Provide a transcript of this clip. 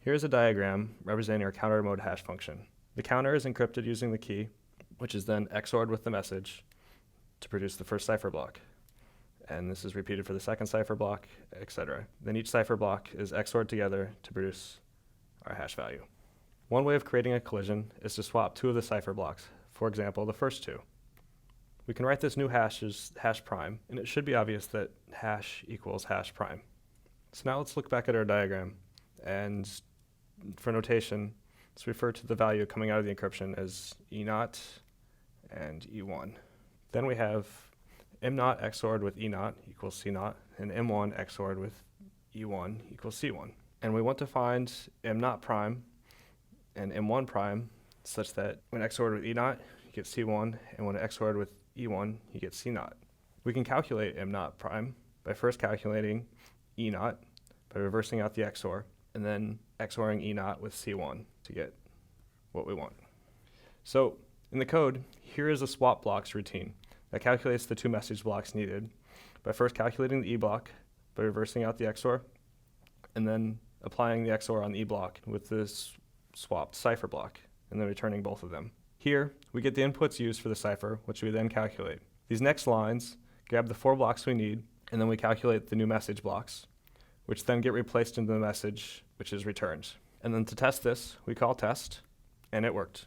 Here's a diagram representing our counter mode hash function. The counter is encrypted using the key, which is then XORed with the message to produce the first cipher block. And this is repeated for the second cipher block, etc. Then each cipher block is XORed together to produce our hash value. One way of creating a collision is to swap two of the cipher blocks, for example, the first two. We can write this new hash as hash prime, and it should be obvious that hash equals hash prime. So now let's look back at our diagram, and for notation, let's refer to the value coming out of the encryption as E0 and E1. Then we have M0 XORed with E0 equals C0, and M1 XORed with E1 equals C1. And we want to find M0 prime and M1 prime such that when XORed with E0, you get C1, and when XORed with E1, you get C0. We can calculate M0 prime by first calculating E0 by reversing out the XOR, and then XORing E0 with C1 to get what we want. So in the code, here is a swap blocks routine that calculates the two message blocks needed by first calculating the E block by reversing out the XOR, and then applying the XOR on the E block with this swapped cipher block, and then returning both of them. Here, we get the inputs used for the cipher, which we then calculate. These next lines grab the 4 blocks we need, and then we calculate the new message blocks, which then get replaced into the message which is returned. And then to test this, we call test, and it worked.